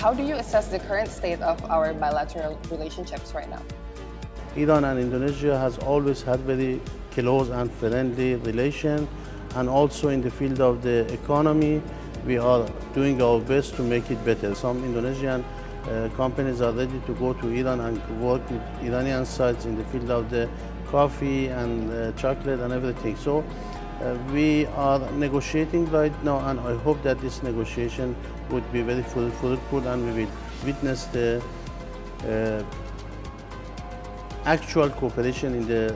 How do you assess the current state of our bilateral relationships right now? Iran and Indonesia has always had very close and friendly relation, and also in the field of the economy, we are doing our best to make it better. Some Indonesian companies are ready to go to Iran and work with Iranian sites in the field of the coffee and chocolate and everything. So we are negotiating right now, and I hope that this negotiation would be very fruitful and we will witness the actual cooperation in the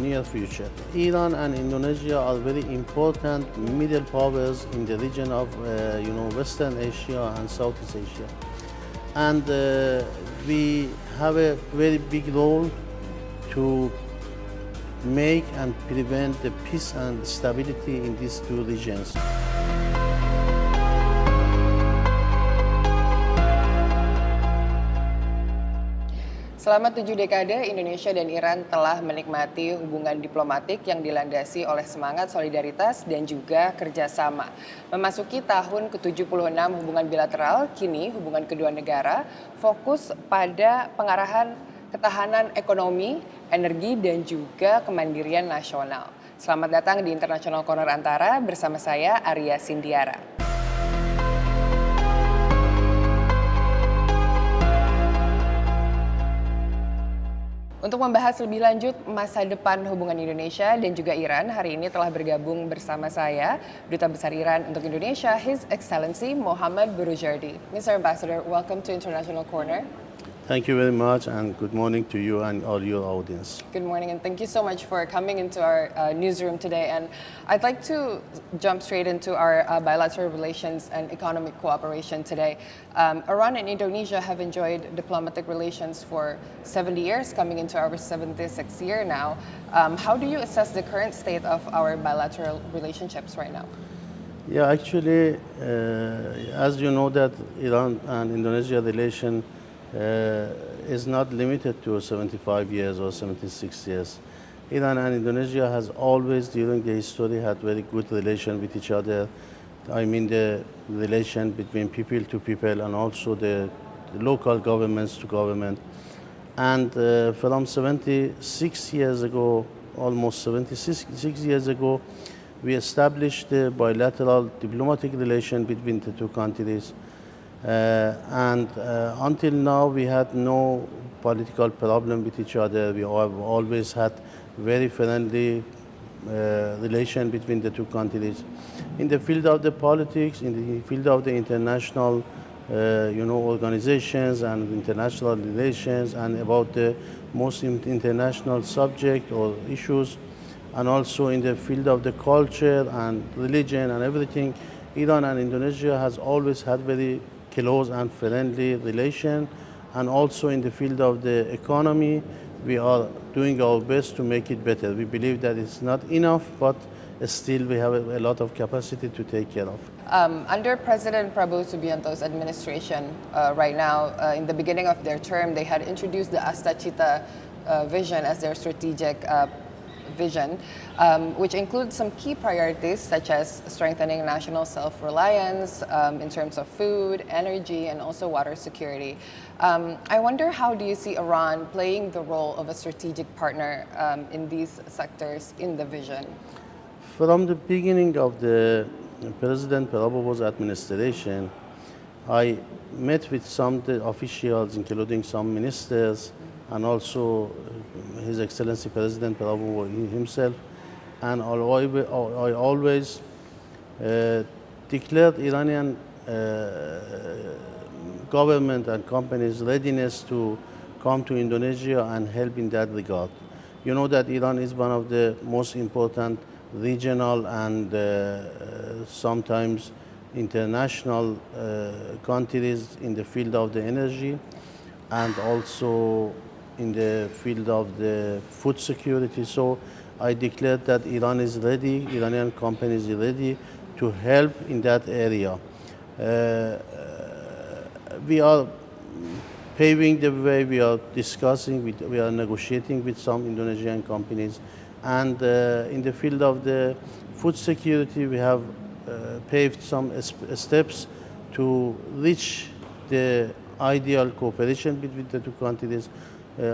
near future. Iran and Indonesia are very important middle powers in the region of Western Asia and Southeast Asia, and we have a very big role to make and prevent the peace and stability in these two regions. Selama 7 dekade, Indonesia dan Iran telah menikmati hubungan diplomatik yang dilandasi oleh semangat solidaritas dan juga kerjasama. Memasuki tahun ke-76 hubungan bilateral, kini hubungan kedua negara fokus pada pengarahan ketahanan ekonomi, energi, dan juga kemandirian nasional. Selamat datang di International Corner Antara bersama saya, Arya Sindiara. Untuk membahas lebih lanjut masa depan hubungan Indonesia dan juga Iran, hari ini telah bergabung bersama saya Duta Besar Iran untuk Indonesia, His Excellency Mohammad Boroujerdi. Mr. Ambassador, welcome to International Corner. Thank you very much, and good morning to you and all your audience. Good morning, and thank you so much for coming into our newsroom today. And I'd like to jump straight into our bilateral relations and economic cooperation today. Iran and Indonesia have enjoyed diplomatic relations for 70 years, coming into our 76th year now. How do you assess the current state of our bilateral relationships right now? Yeah, actually, as you know that Iran and Indonesia relation is not limited to 75 years or 76 years. Iran and Indonesia has always, during the history, had very good relation with each other. I mean the relation between people to people and also the local governments to government. And from 76 years ago, almost 76 years ago, we established the bilateral diplomatic relation between the two countries. And until now, we had no political problem with each other. We have always had very friendly relation between the two countries. In the field of the politics, in the field of the international, organizations and international relations, and about the most international subject or issues, and also in the field of the culture and religion and everything, Iran and Indonesia has always had very close and friendly relation, and also in the field of the economy, we are doing our best to make it better. We believe that it's not enough, but still we have a lot of capacity to take care of. Under President Prabowo Subianto's administration right now, in the beginning of their term, they had introduced the Astachita vision as their strategic vision, which includes some key priorities such as strengthening national self-reliance in terms of food, energy, and also water security. I wonder, how do you see Iran playing the role of a strategic partner in these sectors in the vision? From the beginning of the President Prabowo's administration, I met with some officials, including some ministers, and also His Excellency President Prabowo himself, and I always declared Iranian government and companies' readiness to come to Indonesia and help in that regard. You know that Iran is one of the most important regional and sometimes international countries in the field of the energy, and also in the field of the food security. So I declared that Iran is ready, Iranian companies are ready to help in that area. We are paving the way, we are discussing, we are negotiating with some Indonesian companies. And in the field of the food security, we have paved some steps to reach the ideal cooperation between the two countries.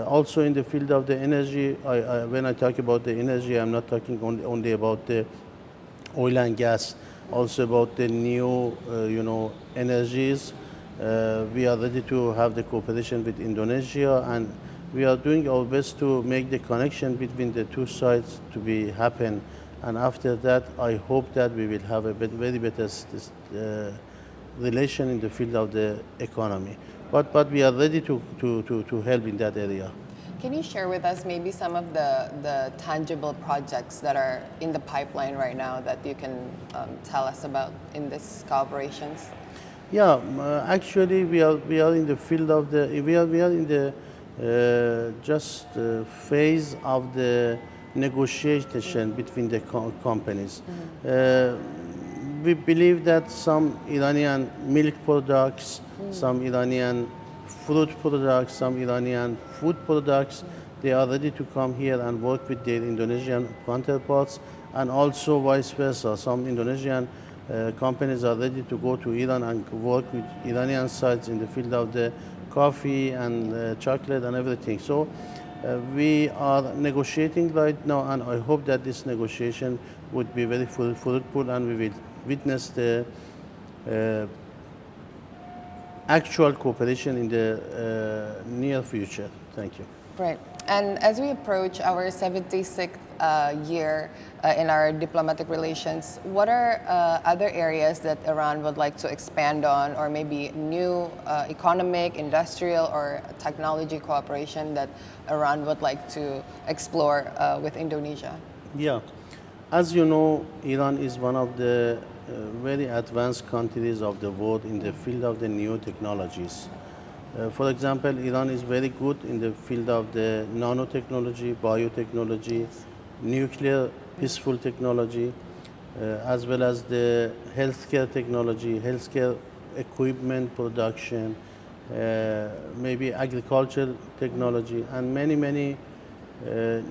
Also in the field of the energy, when I talk about the energy, I'm not talking only about the oil and gas, also about the new, energies. We are ready to have the cooperation with Indonesia, and we are doing our best to make the connection between the two sides to be happen. And after that, I hope that we will have a very better relation in the field of the economy. But we are ready to help in that area. Can you share with us maybe some of the tangible projects that are in the pipeline right now that you can tell us about in this cooperations? Yeah, actually, we are in the field of the we are in the just phase of the negotiation between the companies. We believe that some Iranian milk products, some Iranian fruit products, some Iranian food products, they are ready to come here and work with their Indonesian counterparts, and also vice versa. Some Indonesian companies are ready to go to Iran and work with Iranian sides in the field of the coffee and chocolate and everything. So we are negotiating right now, and I hope that this negotiation would be very fruitful, and we will witness the actual cooperation in the near future. Thank you. Right. And as we approach our 76th year in our diplomatic relations, what are other areas that Iran would like to expand on, or maybe new economic, industrial, or technology cooperation that Iran would like to explore with Indonesia? Yeah. As you know, Iran is one of the very advanced countries of the world in the field of the new technologies. For example, Iran is very good in the field of the nanotechnology, biotechnology, nuclear peaceful technology, as well as the healthcare technology, healthcare equipment production, maybe agricultural technology, and many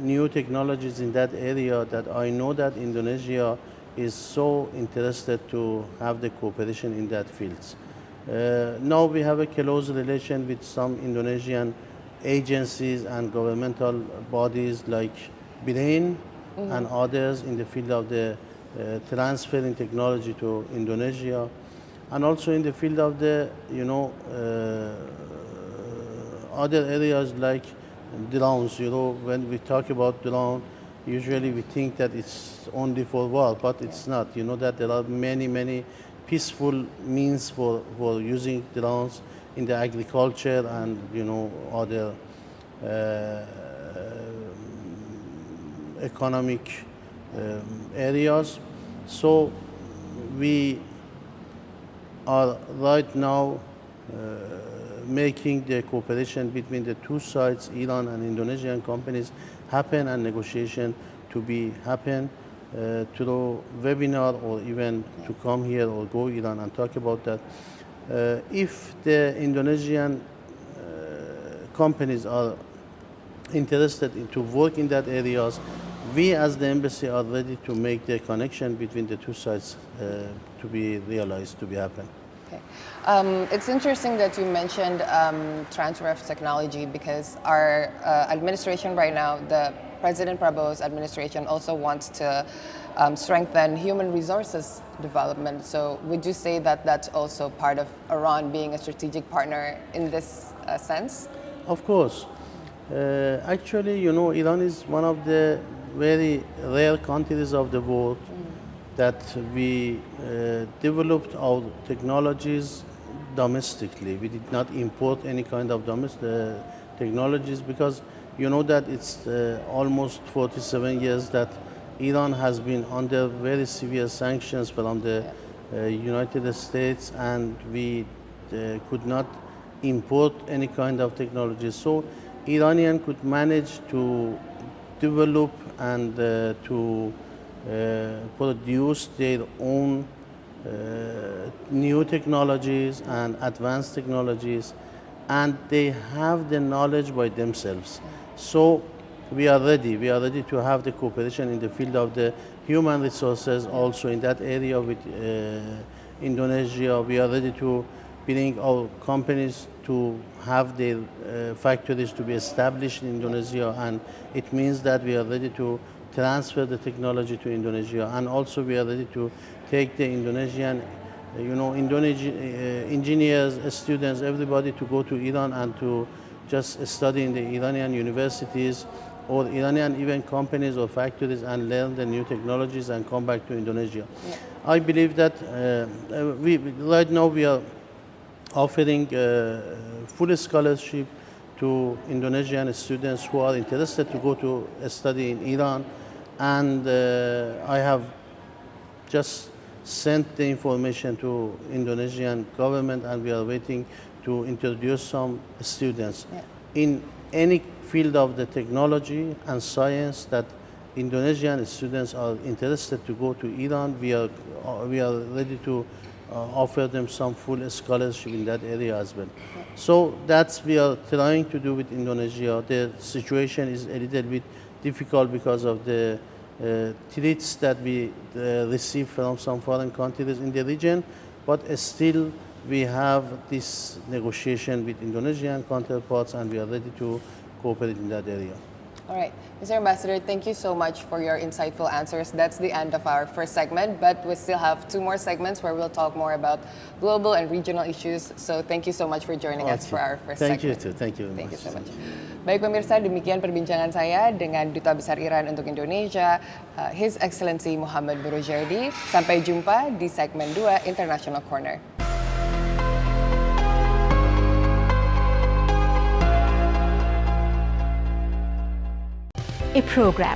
new technologies in that area that I know that Indonesia is so interested to have the cooperation in that fields. Now we have a close relation with some Indonesian agencies and governmental bodies like peran and others in the field of the transferring technology to Indonesia, and also in the field of the other areas like drones. When we talk about drone, usually we think that it's only for war, but it's not. You know that there are many peaceful means for using drones in the agriculture and other economic areas. So we are right now making the cooperation between the two sides, Iran and Indonesian companies, happen, and negotiation to be happen through webinar, or even to come here or go Iran and talk about that. If the Indonesian companies are interested to work in that areas, we as the embassy are ready to make the connection between the two sides to be realized, to be happen. Okay. It's interesting that you mentioned transfer of technology, because our administration right now, the President Prabowo's administration, also wants to strengthen human resources development. So would you say that that's also part of Iran being a strategic partner in this sense? Of course. Actually, Iran is one of the very rare countries of the world that we developed our technologies domestically. We did not import any kind of domestic technologies, because you know that it's almost 47 years that Iran has been under very severe sanctions from the United States, and we could not import any kind of technology. So Iranian could manage to develop and to produce their own new technologies and advanced technologies, and they have the knowledge by themselves. So we are ready to have the cooperation in the field of the human resources also in that area with Indonesia. We are ready to bring our companies to have their factories to be established in Indonesia, and it means that we are ready to transfer the technology to Indonesia, and also we are ready to take the Indonesian, Indonesian engineers, students, everybody to go to Iran and to just study in the Iranian universities or Iranian even companies or factories and learn the new technologies and come back to Indonesia. Yeah. I believe that right now we are offering full scholarship to Indonesian students who are interested to go to study in Iran, and I have just sent the information to Indonesian government, and we are waiting to introduce some students in any field of the technology and science that Indonesian students are interested to go to Iran. We are ready to offer them some full scholarship in that area as well. So that's we are trying to do with Indonesia. The situation is a little bit difficult because of the threats that we receive from some foreign countries in the region, but still we have this negotiation with Indonesian counterparts, and we are ready to cooperate in that area. All right. Mr. Ambassador, thank you so much for your insightful answers. That's the end of our first segment, but we still have 2 more segments where we'll talk more about global and regional issues. So thank you so much for joining us for our first segment. Thank you too. Thank you very much. Thank you so much. Baik pemirsa, demikian perbincangan saya dengan Duta Besar Iran untuk Indonesia, His Excellency Mohammad Boroujerdi. Sampai jumpa di segmen 2 International Corner. A program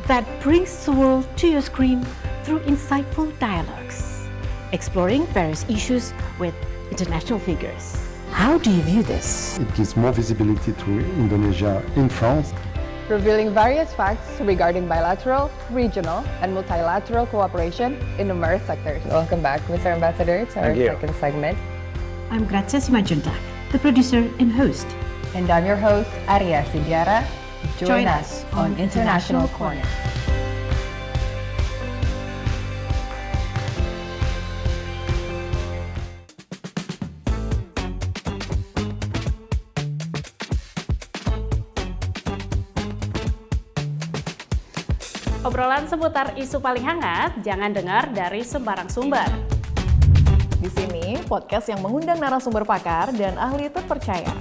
that brings the world to your screen through insightful dialogues, exploring various issues with international figures. How do you view this? It gives more visibility to Indonesia in France. Revealing various facts regarding bilateral, regional, and multilateral cooperation in numerous sectors. Welcome back, Mr. Ambassador, to our second segment. I'm Grazia Simajuntak, the producer and host. And I'm your host, Arya Sindiara. Join us on International Corner. Obrolan seputar isu paling hangat jangan dengar dari sembarang sumber. Di sini, podcast yang mengundang narasumber pakar dan ahli terpercaya.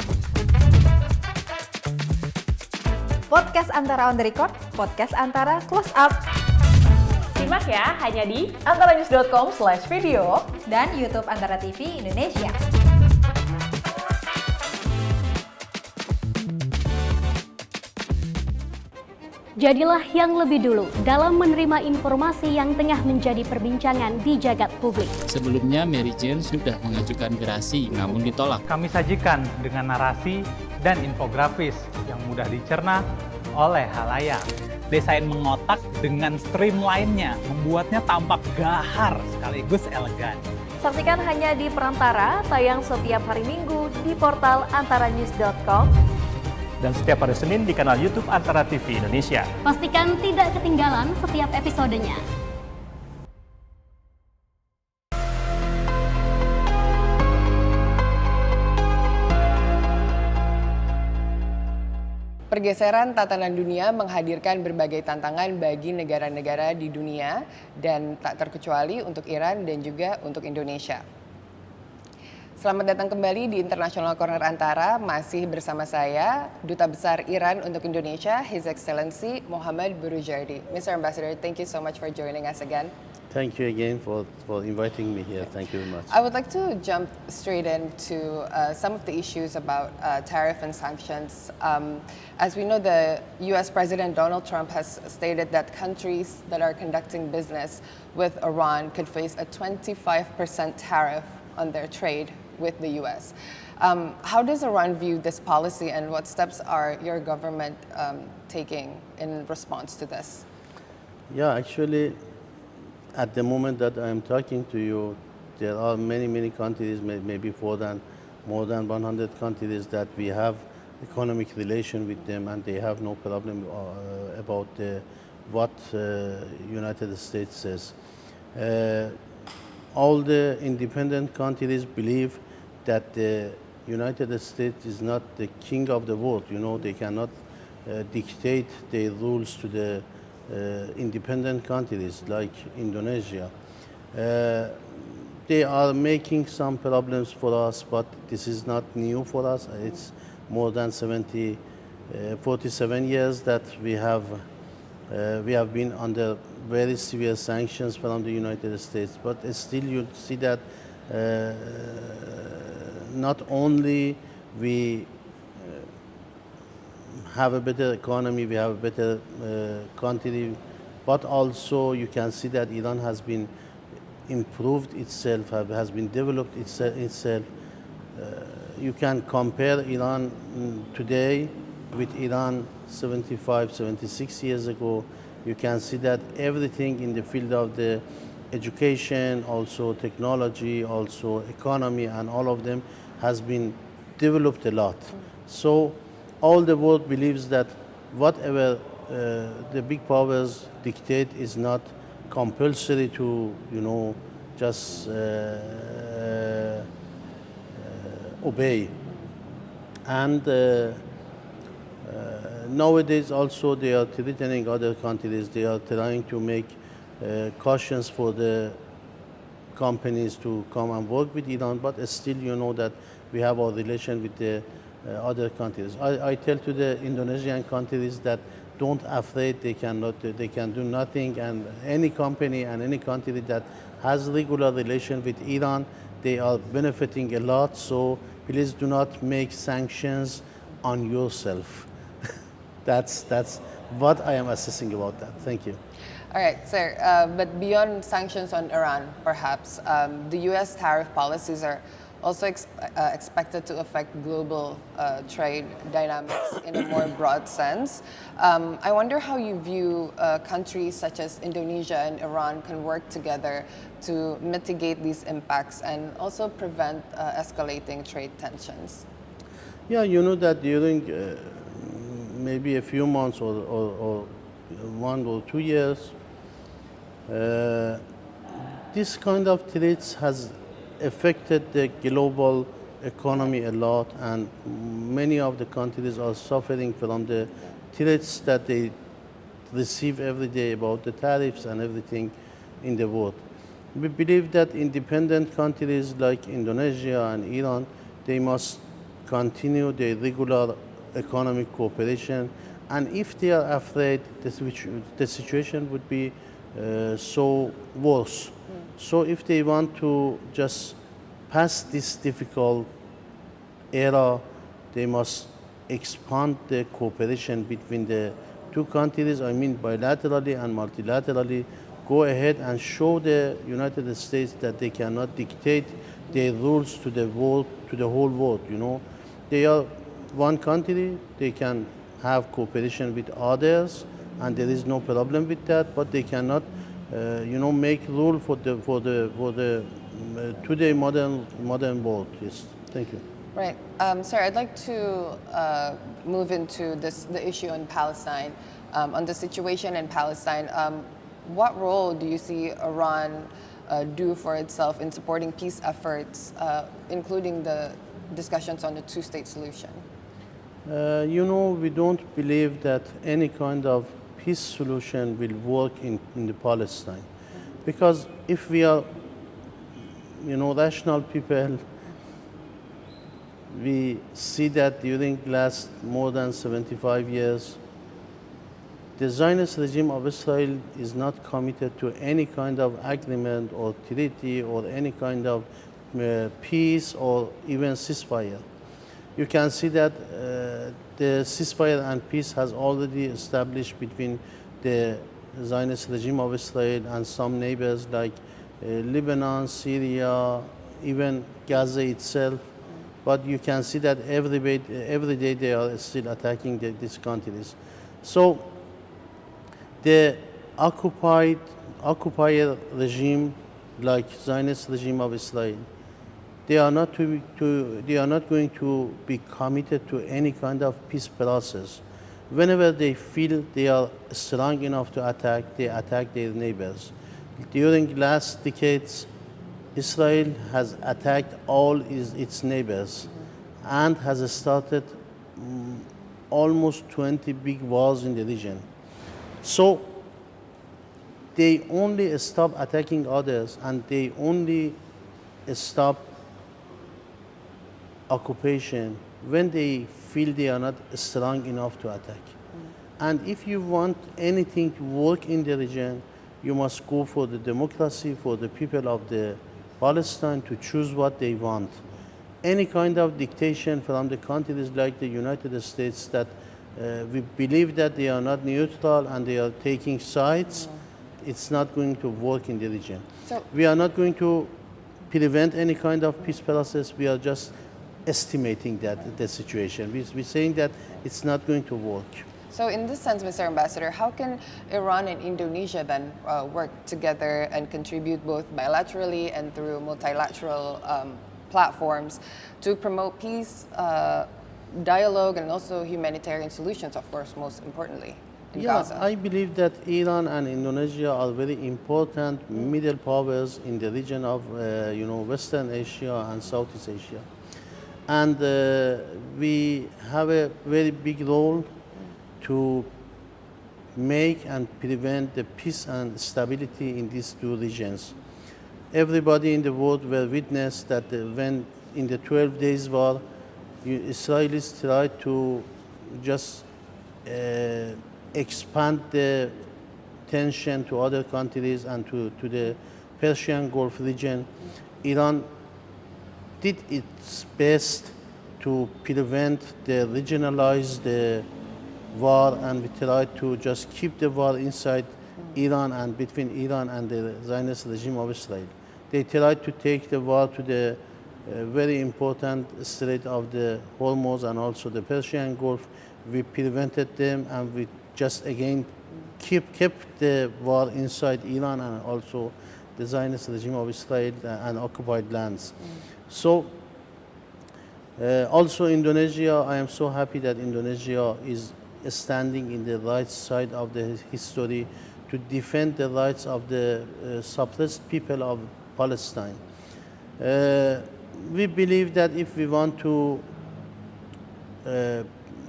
Podcast Antara on the record, podcast Antara close up. Simak ya, hanya di antaranews.com/video dan YouTube Antara TV Indonesia. Jadilah yang lebih dulu dalam menerima informasi yang tengah menjadi perbincangan di jagat publik. Sebelumnya, Mary Jane sudah mengajukan gerasi, namun ditolak. Kami sajikan dengan narasi dan infografis yang mudah dicerna oleh halayak. Desain mengotak dengan streamline-nya membuatnya tampak gahar sekaligus elegan. Saksikan hanya di Perantara, tayang setiap hari Minggu di portal antaranews.com. Dan setiap hari Senin di kanal YouTube Antara TV Indonesia. Pastikan tidak ketinggalan setiap episodenya. Pergeseran tatanan dunia menghadirkan berbagai tantangan bagi negara-negara di dunia dan tak terkecuali untuk Iran dan juga untuk Indonesia. Selamat datang kembali di International Corner Antara, masih bersama saya, Duta Besar Iran untuk Indonesia, His Excellency Mohammad Boroujerdi. Mr. Ambassador, thank you so much for joining us again. Thank you again for inviting me here. Thank you very much. I would like to jump straight into some of the issues about tariff and sanctions. As we know, the US President Donald Trump has stated that countries that are conducting business with Iran could face a 25% tariff on their trade with the US. How does Iran view this policy, and what steps are your government taking in response to this? Yeah, actually, at the moment that I am talking to you, there are many countries, maybe more than 100 countries that we have economic relation with them, and they have no problem about what United States says. All the independent countries believe that the United States is not the king of the world. You know, they cannot dictate their rules to the independent countries like Indonesia. They are making some problems for us, but this is not new for us. It's more than 47 years that we have been under very severe sanctions from the United States. But still, you see that not only we have a better economy, we have a better country, but also you can see that Iran has been improved itself, has been developed itself. You can compare Iran today with Iran 75, 76 years ago. You can see that everything in the field of the education, also technology, also economy, and all of them has been developed a lot. So all the world believes that whatever the big powers dictate is not compulsory to, you know, just obey. And nowadays also they are threatening other countries. They are trying to make cautions for the companies to come and work with Iran, but still you know that we have our relation with the other countries. I tell to the Indonesian countries that don't afraid, they can do nothing, and any company and any country that has regular relation with Iran, they are benefiting a lot. So please do not make sanctions on yourself. That's what I am assessing about that. Thank you. All right, sir. But beyond sanctions on Iran, perhaps, the U.S. tariff policies are also expected to affect global trade dynamics in a more broad sense. I wonder how you view countries such as Indonesia and Iran can work together to mitigate these impacts and also prevent escalating trade tensions. Yeah, you know that during maybe a few months or 1 or 2 years, this kind of threats has affected the global economy a lot, and many of the countries are suffering from the threats that they receive every day about the tariffs and everything in the world. We believe that independent countries like Indonesia and Iran, they must continue their regular economic cooperation, and if they are afraid, the situation would be so worse. So if they want to just pass this difficult era, they must expand the cooperation between the two countries, I mean bilaterally and multilaterally, go ahead and show the United States that they cannot dictate their rules to the world, to the whole world, you know. They are one country, they can have cooperation with others, and there is no problem with that, but they cannot make rule for the today modern world. Yes, thank you. Right, sir. I'd like to move into the issue in Palestine, on the situation in Palestine. What role do you see Iran do for itself in supporting peace efforts, including the discussions on the two-state solution? We don't believe that any kind of peace solution will work in the Palestine, because if we are, rational people, we see that during last more than 75 years, the Zionist regime of Israel is not committed to any kind of agreement or treaty or any kind of peace or even ceasefire. You can see that the ceasefire and peace has already established between the Zionist regime of Israel and some neighbors like Lebanon, Syria, even Gaza itself. But you can see that every day they are still attacking these countries. So the occupier regime, like Zionist regime of Israel, they are not going to be committed to any kind of peace process. Whenever they feel they are strong enough to attack, they attack their neighbors. During last decades, Israel has attacked all its neighbors and has started almost 20 big wars in the region. So they only stop attacking others and they only stop occupation when they feel they are not strong enough to attack. And if you want anything to work in the region, you must go for the democracy, for the people of the Palestine to choose what they want. Any kind of dictation from the countries like the United States that we believe that they are not neutral and they are taking sides, it's not going to work in the region. So we are not going to prevent any kind of peace process. We are just estimating that the situation. We're saying that it's not going to work. So in this sense, Mr. Ambassador, how can Iran and Indonesia then work together and contribute both bilaterally and through multilateral platforms to promote peace, dialogue, and also humanitarian solutions, of course, most importantly, in Gaza? I believe that Iran and Indonesia are very important middle powers in the region of Western Asia and Southeast Asia. And we have a very big role to make and prevent the peace and stability in these two regions. Everybody in the world will witness that when in the 12 days war, Israelis tried to just expand the tension to other countries and to the Persian Gulf region. Iran did its best to prevent the regionalized war, and we tried to just keep the war inside Iran and between Iran and the Zionist regime of Israel. They tried to take the war to the very important Strait of the Hormuz and also the Persian Gulf. We prevented them, and we just again kept the war inside Iran and also the Zionist regime of Israel and occupied lands. So also Indonesia, I am so happy that Indonesia is standing in the right side of the history to defend the rights of the suppressed people of Palestine. We believe that if we want to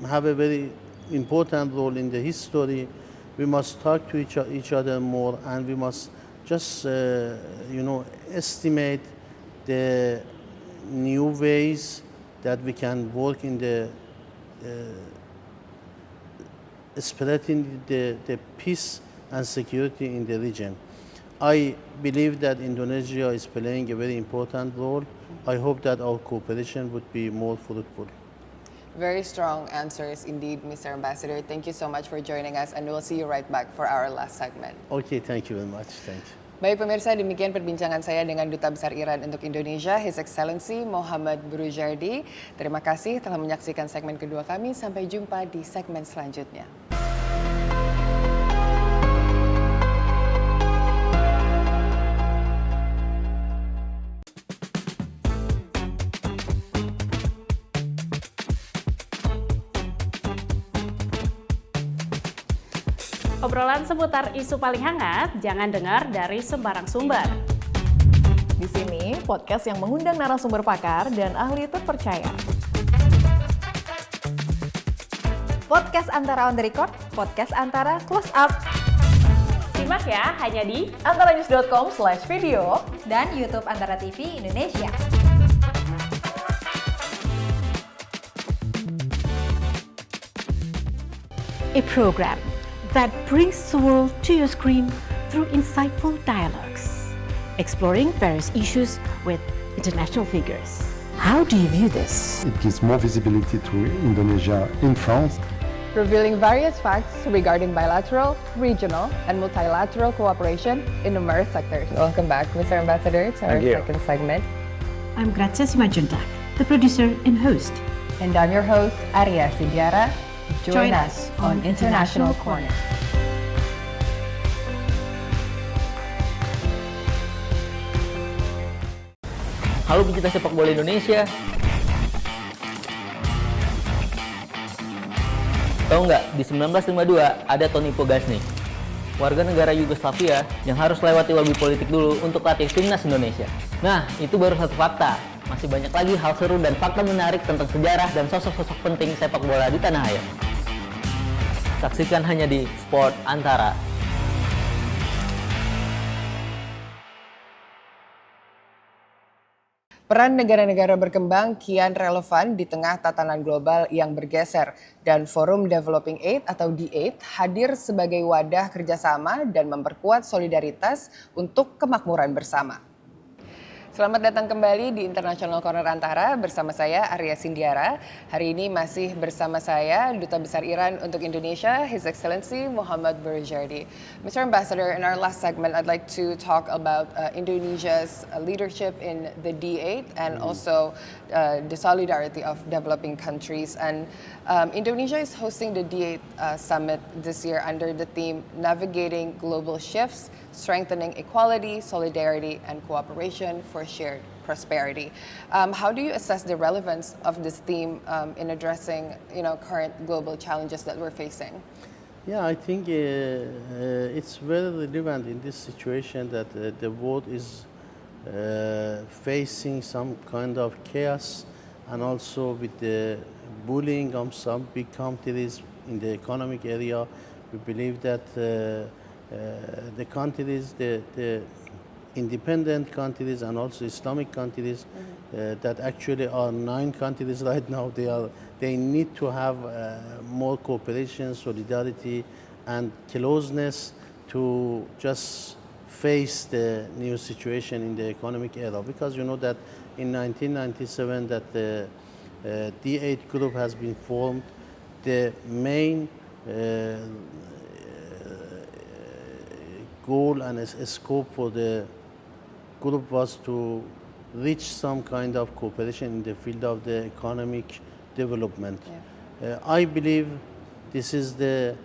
have a very important role in the history, we must talk to each other more, and we must just estimate the new ways that we can work in the spreading the peace and security in the region. I believe that Indonesia is playing a very important role. I hope that our cooperation would be more fruitful. Very strong answers indeed, Mr. Ambassador. Thank you so much for joining us, and we'll see you right back for our last segment. Okay, thank you very much. Thank you. Baik pemirsa, demikian perbincangan saya dengan Duta Besar Iran untuk Indonesia, His Excellency Mohammad Boroujerdi. Terima kasih telah menyaksikan segmen kedua kami. Sampai jumpa di segmen selanjutnya. Obrolan seputar isu paling hangat, jangan dengar dari sembarang sumber. Di sini, podcast yang mengundang narasumber pakar dan ahli terpercaya. Podcast Antara on the record, podcast Antara close up. Simak ya, hanya di antaranews.com/video dan YouTube Antara TV Indonesia. A program that brings the world to your screen through insightful dialogues, exploring various issues with international figures. How do you view this? It gives more visibility to Indonesia in France. Revealing various facts regarding bilateral, regional, and multilateral cooperation in numerous sectors. Welcome back, Mr. Ambassador, to our second segment. I'm Grazia Simajuntak, the producer and host. And I'm your host, Arya Sidiara. Join us on International Corner. Halo pecinta sepak bola Indonesia. Tahu nggak, di 1952 ada Tony Pogas nih. warga negara Yugoslavia yang harus lewati lobby politik dulu untuk latih timnas Indonesia. Nah, itu baru satu fakta. Masih banyak lagi hal seru dan fakta menarik tentang sejarah dan sosok-sosok penting sepak bola di tanah air. Saksikan hanya di Sport Antara. Peran negara-negara berkembang kian relevan di tengah tatanan global yang bergeser, dan Forum Developing Aid atau D8 hadir sebagai wadah kerjasama dan memperkuat solidaritas untuk kemakmuran bersama. Selamat datang kembali di International Corner Antara bersama saya Asia Tenggara. Hari ini masih bersama saya Duta Besar Iran untuk Indonesia, His Excellency Mohammad Boroujerdi. Mr. Ambassador, in our last segment, I'd like to talk about Indonesia's leadership in the D8 and also the solidarity of developing countries. And Indonesia is hosting the D8 summit this year under the theme Navigating Global Shifts, Strengthening Equality, Solidarity, and Cooperation for Shared Prosperity. How do you assess the relevance of this theme in addressing, current global challenges that we're facing? Yeah, I think it's very relevant in this situation that the world is facing some kind of chaos, and also with the bullying of some big countries in the economic area. We believe that the countries, the independent countries and also Islamic countries that actually are 9 countries right now, they need to have more cooperation, solidarity and closeness to just face the new situation in the economic era. Because you know that in 1997 that the D8 group has been formed. The main goal and a scope for the group was to reach some kind of cooperation in the field of the economic development. Yeah. I believe this is the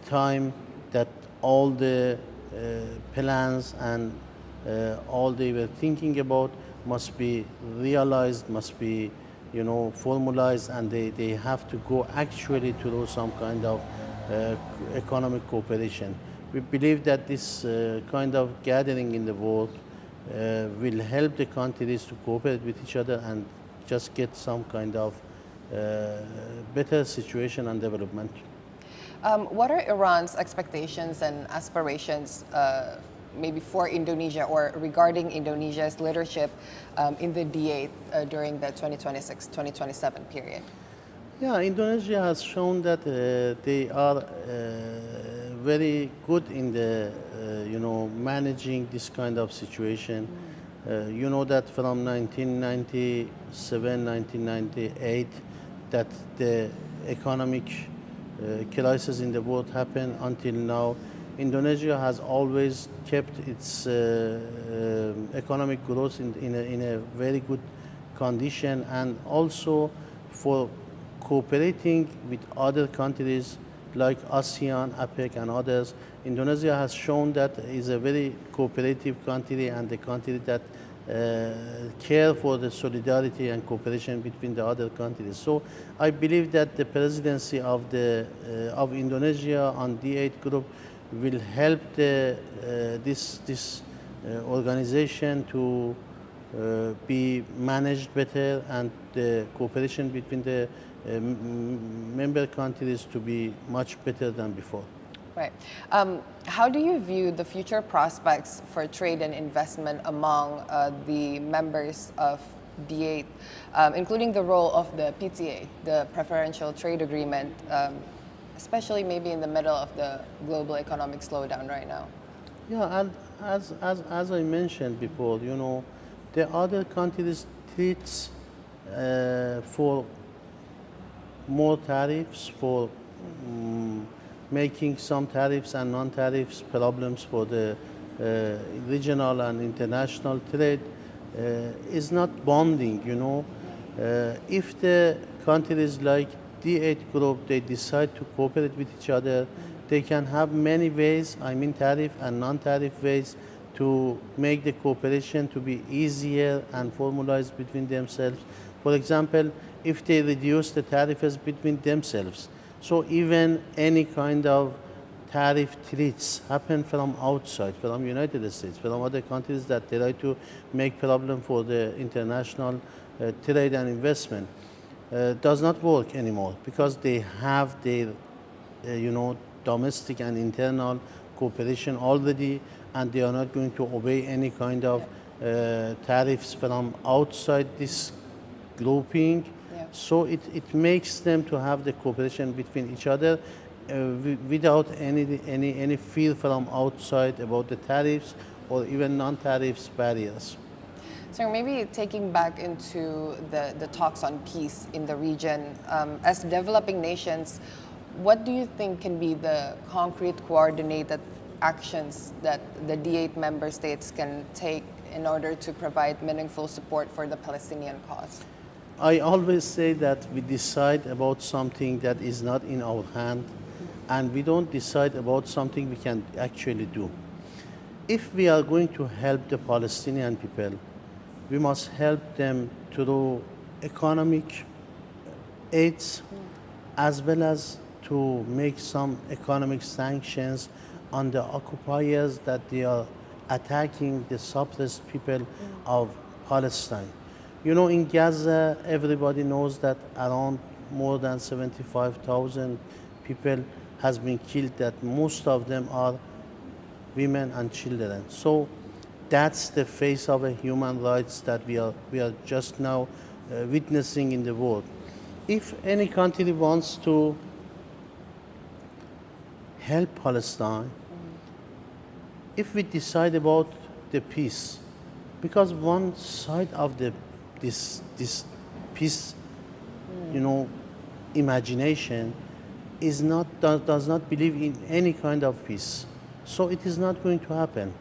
time that all the plans and all they were thinking about must be realized, must be formalized, and they have to go actually to some kind of economic cooperation. We believe that this kind of gathering in the world will help the countries to cooperate with each other and just get some kind of better situation and development. What are Iran's expectations and aspirations maybe for Indonesia or regarding Indonesia's leadership in the D8 during the 2026-2027 period? Yeah, Indonesia has shown that they are very good in the managing this kind of situation. You know that from 1997, 1998, that the economic crisis in the world happened until now. Indonesia has always kept its economic growth in a very good condition, and also for cooperating with other countries like ASEAN, APEC and others. Indonesia has shown that it is a very cooperative country and a country that care for the solidarity and cooperation between the other countries. So I believe that the presidency of Indonesia on D8 group will help this organization to be managed better, and the cooperation between the member countries to be much better than before. Right. How do you view the future prospects for trade and investment among the members of D8, including the role of the PTA, the Preferential Trade Agreement, especially maybe in the middle of the global economic slowdown right now? Yeah, and as I mentioned before, the other countries treats for more tariffs, for making some tariffs and non-tariffs problems for the regional and international trade is not bonding, If the countries like D8 group, they decide to cooperate with each other, they can have many ways, tariff and non-tariff ways, to make the cooperation to be easier and formalized between themselves. For example, if they reduce the tariffs between themselves, so even any kind of tariff threats happen from outside, from United States, from other countries that try to make problem for the international trade and investment, does not work anymore because they have their, domestic and internal cooperation already, and they are not going to obey any kind of tariffs from outside this grouping. So it makes them to have the cooperation between each other without any fear from outside about the tariffs or even non-tariffs barriers. So maybe taking back into the talks on peace in the region, as developing nations, what do you think can be the concrete coordinated actions that the D8 member states can take in order to provide meaningful support for the Palestinian cause? I always say that we decide about something that is not in our hand, and we don't decide about something we can actually do. If we are going to help the Palestinian people, we must help them through economic aids, as well as to make some economic sanctions on the occupiers that they are attacking the suppressed people of Palestine. In Gaza, everybody knows that around more than 75,000 people has been killed, that most of them are women and children. So that's the face of a human rights that we are just now witnessing in the world. If any country wants to help Palestine, if we decide about the peace, because one side of this peace, imagination does not believe in any kind of peace. So it is not going to happen.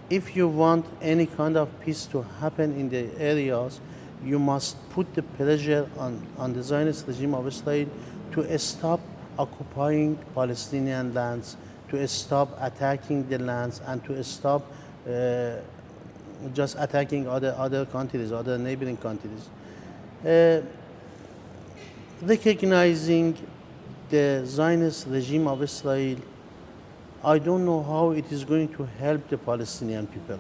If you want any kind of peace to happen in the areas, you must put the pressure on the Zionist regime of Israel to stop occupying Palestinian lands, to stop attacking the lands, and to stop just attacking other countries, other neighboring countries. Recognizing the Zionist regime of Israel, I don't know how it is going to help the Palestinian people.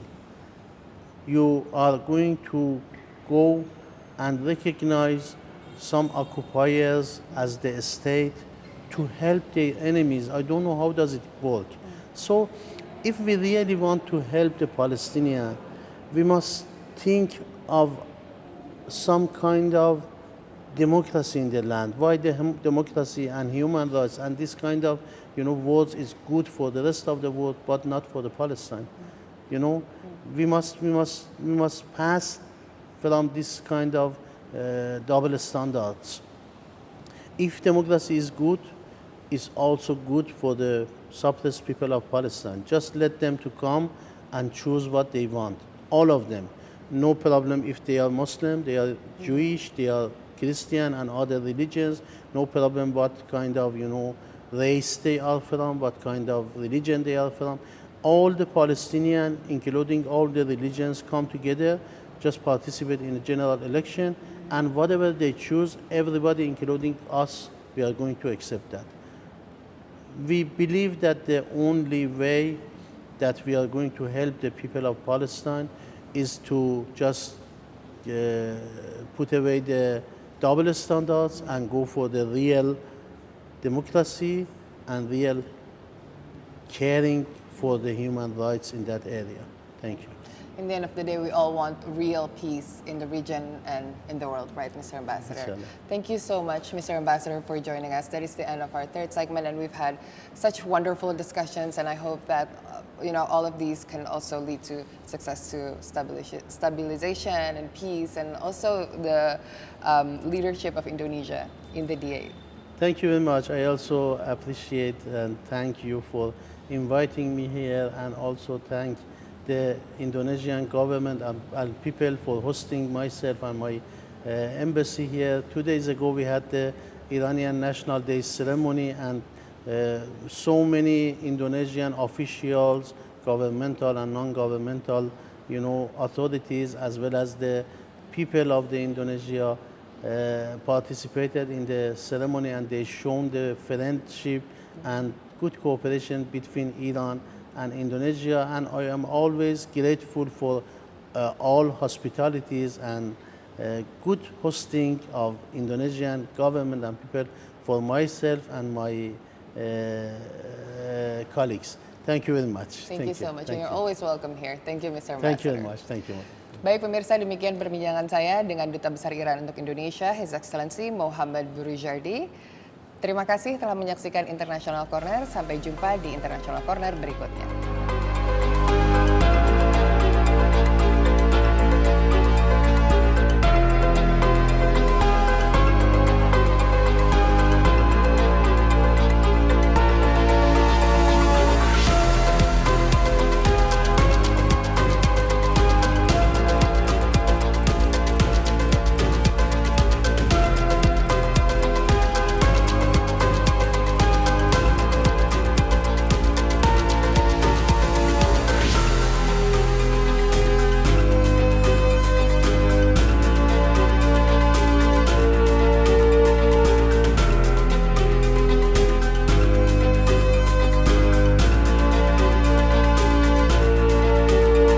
You are going to go and recognize some occupiers as the state to help their enemies. I don't know how does it work. So if we really want to help the Palestinians, we must think of some kind of democracy in the land. Why the democracy and human rights and this kind of words is good for the rest of the world, but not for the Palestine. We must pass from this kind of double standards. If democracy is good, it's also good for the suppressed people of Palestine. Just let them to come and choose what they want. All of them. No problem if they are Muslim, they are Jewish, they are Christian and other religions. No problem what kind of, race they are from, what kind of religion they are from. All the Palestinians, including all the religions, come together, just participate in a general election, and whatever they choose, everybody, including us, we are going to accept that. We believe that the only way that we are going to help the people of Palestine is to just put away the double standards and go for the real democracy and real caring for the human rights in that area. Thank you. In the end of the day, we all want real peace in the region and in the world, right, Mr. Ambassador? Inshallah. Thank you so much, Mr. Ambassador, for joining us. That is the end of our third segment, and we've had such wonderful discussions, and I hope that all of these can also lead to success to stabilization and peace, and also the leadership of Indonesia in the D8. Thank you very much. I also appreciate and thank you for inviting me here, and also thank the Indonesian government and people for hosting myself and my embassy here. 2 days ago we had the Iranian National Day ceremony, and so many Indonesian officials, governmental and non-governmental, authorities, as well as the people of the Indonesia participated in the ceremony, and they shown the friendship and good cooperation between Iran and Indonesia, and I am always grateful for all hospitalities and good hosting of Indonesian government and people for myself and my colleagues. Thank you very much. Thank you so much. And you're always welcome here. Thank you, Mr. Ambassador. Thank you very much. Thank you. Baik pemirsa, demikian perbincangan saya dengan Duta Besar Iran untuk Indonesia, His Excellency Mohammad Boroujerdi. Terima kasih telah menyaksikan International Corner. Sampai jumpa di International Corner berikutnya.